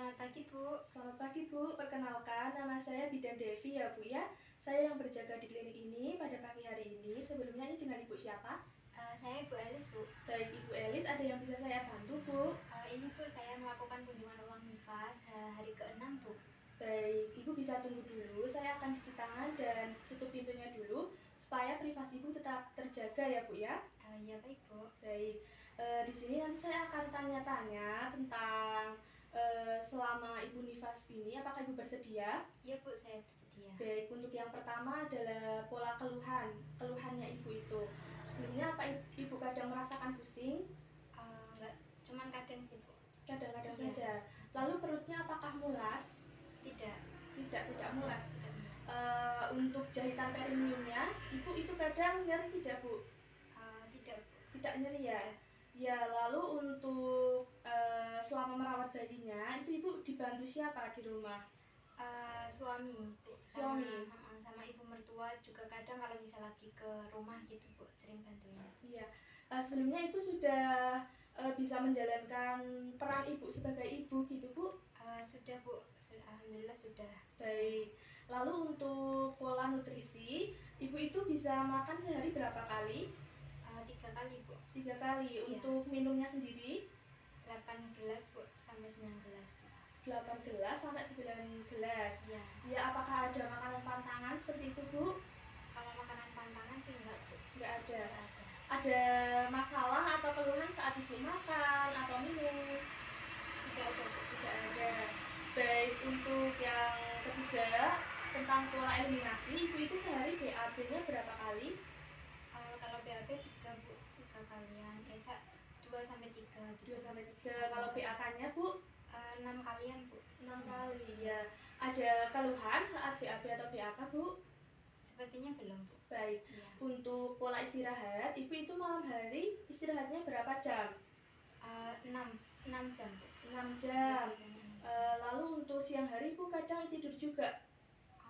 Selamat pagi, Bu. Selamat pagi Bu, perkenalkan nama saya Bidan Devi ya Bu ya. Saya yang berjaga di klinik ini pada pagi hari ini. Sebelumnya ini dengan Ibu siapa? Saya Ibu Elis, Bu. Baik Ibu Elis, ada yang bisa saya bantu Bu? Ini Bu, saya melakukan kunjungan uang nifas hari ke-6, Bu. Baik, Ibu bisa tunggu dulu. Saya akan cuci tangan dan tutup pintunya dulu supaya privasi Ibu tetap terjaga ya Bu ya. Ya baik, Bu. Baik, di sini nanti saya akan tanya-tanya tentang selama Ibu nifas ini, apakah Ibu bersedia? Iya Bu, saya bersedia. Baik, untuk yang pertama adalah pola keluhannya Ibu itu. Sebelumnya apa Ibu kadang merasakan pusing? Enggak, cuman kadang sih, Bu. Kadang-kadang Iya. saja. Lalu perutnya apakah mulas? Tidak. Tidak mulas. Tidak. Untuk jahitan perineumnya, Ibu itu kadang nyeri tidak Bu? Tidak, Bu. Tidak nyeri ya? Tidak. Ya, lalu untuk selama merawat bayinya, itu Ibu dibantu siapa di rumah? Suami, Bu. Suami. Sama ibu mertua juga kadang kalau misal lagi ke rumah gitu, Bu, sering bantuin. Iya. Sebelumnya Ibu sudah bisa menjalankan peran Ibu sebagai ibu gitu Bu? Sudah, Bu. Alhamdulillah sudah. Baik. Lalu untuk pola nutrisi, Ibu itu bisa makan sehari berapa kali? 3 kali, Bu. 3 kali. Iya. Untuk minumnya sendiri? 8 gelas, Bu, sampai 9 gelas gitu. 8 gelas sampai 9 gelas. Iya. Ya, apakah ada makanan pantangan seperti itu Bu? Kalau makanan pantangan sih enggak, Bu. Nggak ada. Enggak ada. Ada masalah atau keluhan saat Ibu makan atau minum? Tidak ada, Bu. Tidak ada. Baik, untuk yang ketiga tentang pola eliminasi, Ibu itu sehari BAB-nya berapa kali? Kalau BAB 3, Bu. 3 kalian. 2 sampai 3 gitu. 2 sampai 3. Kalau PAK-nya Bu? 6 kalian, Bu. 6 kali ya. Ada keluhan saat BAB atau PAK Bu? Sepertinya belum, Bu. Baik. Iya. Untuk pola istirahat, Ibu itu malam hari istirahatnya berapa jam? 6 jam, Bu. 6 jam. Lalu untuk siang hari Ibu kadang tidur juga?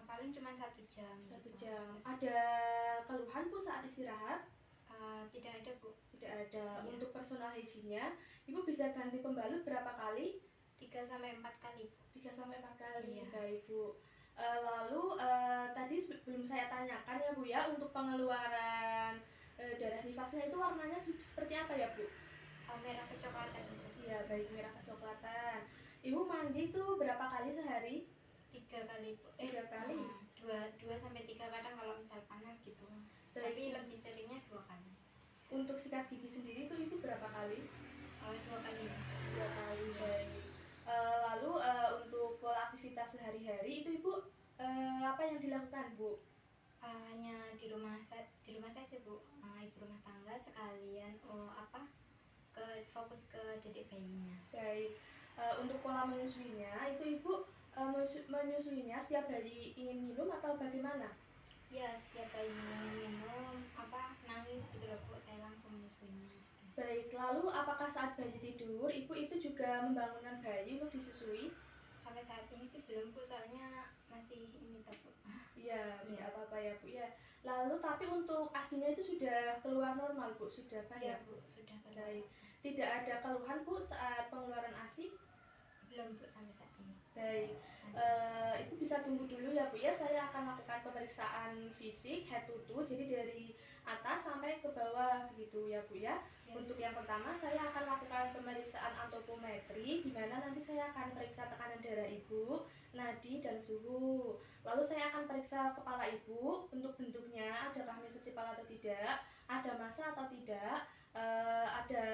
Paling cuma 1 jam. 1 gitu. jam. Terus, Ada keluhan Bu saat istirahat? tidak ada, Bu. Tidak ada. Iya. Untuk personal hygiene-nya, Ibu bisa ganti pembalut berapa kali? 3 sampai 4 kali, Bu. 3 sampai 4 kali. Iya. Baik Bu. Lalu tadi belum saya tanyakan ya Bu ya, untuk pengeluaran darah nifasnya itu warnanya seperti apa ya Bu? Merah kecoklatan gitu. Iya, baik, merah kecoklatan. Ibu mandi itu berapa kali sehari? 3 kali, Bu. 3 kali? 2 sampai 3 kadang kalau misal panas gitu. Baik. Tapi lebih seringnya 2 kali. Untuk sikat gigi sendiri itu Ibu berapa kali? 2 kali. 2 kali. Baik. Lalu untuk pola aktivitas sehari-hari itu Ibu apa yang dilakukan Bu? Hanya di rumah saya sih, Bu. Ibu rumah tangga sekalian fokus ke didik bayinya. Baik. Untuk pola menyusuinya itu Ibu menyusuinya setiap bayi ingin minum atau bagaimana? Ya, setiap bayi minum nangis gitu loh, Bu, saya langsung menyusuinya gitu. Baik, lalu apakah saat bayi tidur Ibu itu juga membangunkan bayi untuk disusui? Sampai saat ini sih belum, Bu, soalnya masih ini toh, Bu. Iya, Iya. tidak apa-apa ya Bu ya. Lalu tapi untuk ASINya itu sudah keluar normal Bu, sudah kan Iya, ya? Bu, sudah Baik. Tidak ada keluhan Bu saat pengeluaran ASI? belum, Bu, sampai saat ini. Baik. Ibu bisa tunggu dulu ya Bu ya. Saya akan lakukan pemeriksaan fisik head to toe, jadi dari atas sampai ke bawah begitu ya Bu ya. Ya. Untuk yang pertama saya akan lakukan pemeriksaan antropometri, di mana nanti saya akan periksa tekanan darah Ibu, nadi dan suhu. Lalu saya akan periksa kepala Ibu untuk bentuknya, adakah mesocipal atau tidak, ada massa atau tidak, ada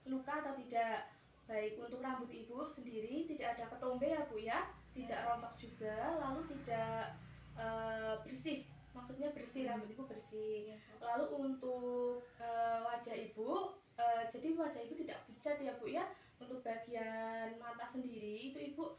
luka atau tidak. Baik, untuk rambut Ibu sendiri tidak ada ketombe ya Bu ya, tidak rontok juga, lalu tidak bersih, maksudnya bersih, rambut Ibu bersih. Iya, Bu. Lalu untuk wajah Ibu, jadi wajah Ibu tidak pucat ya Bu ya. Untuk bagian mata sendiri itu Ibu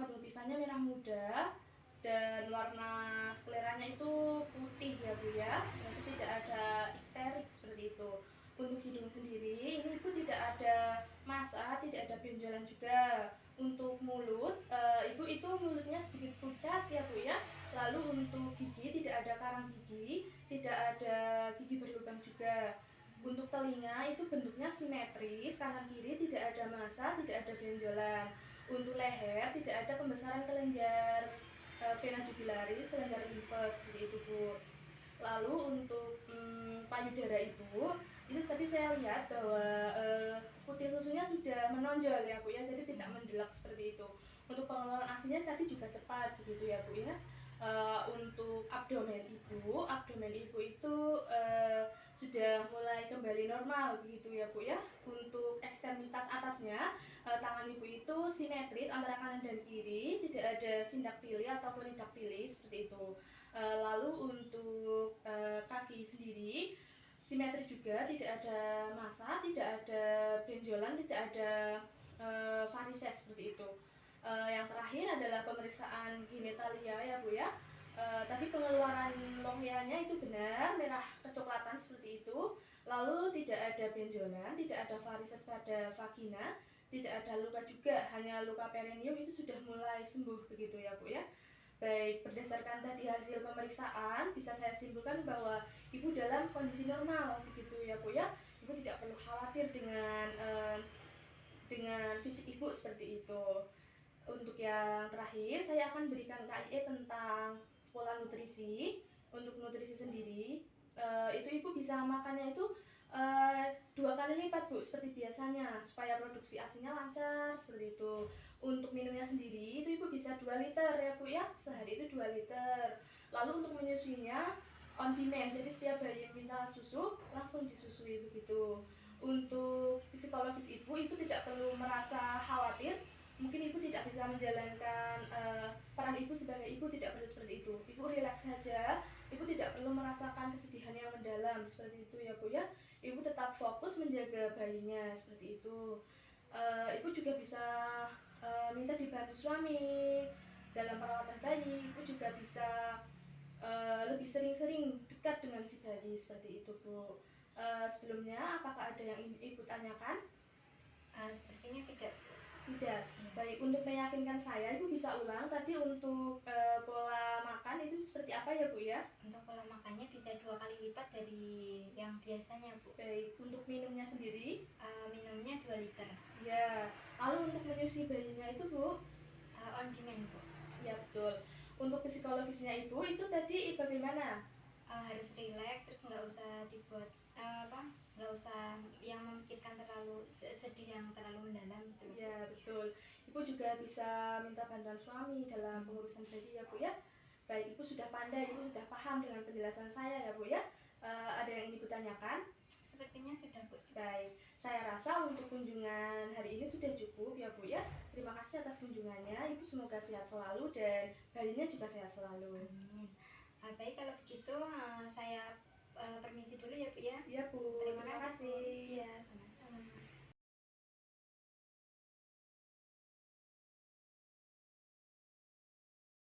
konjungtivannya merah muda dan warna skleranya itu putih ya Bu ya, jadi tidak ada ikterik seperti itu. Untuk hidung sendiri ini Ibu tidak ada massa, tidak ada benjolan juga. Untuk mulut, Ibu itu mulutnya sedikit pucat ya Bu ya. Lalu untuk gigi tidak ada karang gigi, tidak ada gigi berlubang juga. Untuk telinga itu bentuknya simetris, kanan kiri tidak ada massa, tidak ada benjolan. Untuk leher tidak ada pembesaran kelenjar vena jugularis, kelenjar limfe seperti itu Bu. Lalu untuk payudara ibu itu tadi saya lihat bahwa putih susunya sudah menonjol ya Bu ya, jadi tidak mendelak seperti itu. Untuk pengeluaran asinya tadi juga cepat begitu ya Bu ya. Untuk abdomen ibu itu sudah mulai kembali normal begitu ya Bu ya. Untuk ekstremitas atasnya tangan ibu itu simetris antara kanan dan kiri, tidak ada sindaktili ataupun daktili seperti itu. Lalu untuk kaki sendiri simetris juga, tidak ada massa, tidak ada benjolan, tidak ada varises seperti itu. Yang terakhir adalah pemeriksaan genitalia ya Bu ya. Tadi pengeluaran lohianya itu benar, merah kecoklatan seperti itu. Lalu tidak ada benjolan, tidak ada varises pada vagina, tidak ada luka juga, hanya luka perineum itu sudah mulai sembuh begitu ya Bu ya. Baik, berdasarkan tadi hasil pemeriksaan bisa saya simpulkan bahwa ibu dalam kondisi normal begitu ya Bu ya. Ibu tidak perlu khawatir dengan fisik ibu seperti itu. Untuk yang terakhir saya akan berikan KIE tentang pola nutrisi. Untuk nutrisi sendiri itu ibu bisa makannya itu 2 kali lipat Bu seperti biasanya supaya produksi asinya lancar seperti itu. Untuk minumnya sendiri itu ibu bisa 2 liter ya Bu ya, sehari itu 2 liter. Lalu untuk menyusuinya on demand, jadi setiap bayi minta susu langsung disusui begitu. Untuk psikologis ibu tidak perlu merasa khawatir. Mungkin ibu tidak bisa menjalankan peran ibu sebagai ibu, tidak perlu seperti itu. Ibu rileks saja, ibu tidak perlu merasakan kesedihan yang mendalam seperti itu ya Bu ya. Ibu tetap fokus menjaga bayinya seperti itu. Ibu juga bisa minta dibantu suami dalam perawatan bayi. Ibu juga bisa lebih sering-sering dekat dengan si bayi seperti itu Bu. Sebelumnya apakah ada yang ibu tanyakan? Sepertinya tidak. Tidak. Baik, untuk meyakinkan saya ibu bisa ulang tadi untuk pola makan itu seperti apa ya Bu ya? Untuk pola makannya bisa 2 kali lipat dari yang biasanya Bu. Baik, untuk minumnya sendiri Minumnya 2 liter. ya. Lalu untuk menyusui bayinya itu Bu? On demand Bu. Ya betul. Untuk psikologisnya ibu itu tadi bagaimana? Harus rileks, terus nggak usah dibuat nggak usah yang memikirkan terlalu sedih yang terlalu mendalam gitu. Ya betul. Ibu juga bisa minta bantuan suami dalam pengurusan bayi ya Bu ya. Baik, ibu sudah pandai, ibu sudah paham dengan penjelasan saya ya Bu ya. Ada yang ingin ibu tanyakan? Sepertinya sudah Bu. Baik, saya rasa untuk kunjungan hari ini sudah cukup ya Bu ya. Terima kasih atas kunjungannya. Ibu semoga sehat selalu dan bayinya juga sehat selalu. Amin. Baik, kalau begitu saya permisi dulu ya Bu ya. Iya Bu, Terima terima kasih Bu. kasih. Iya.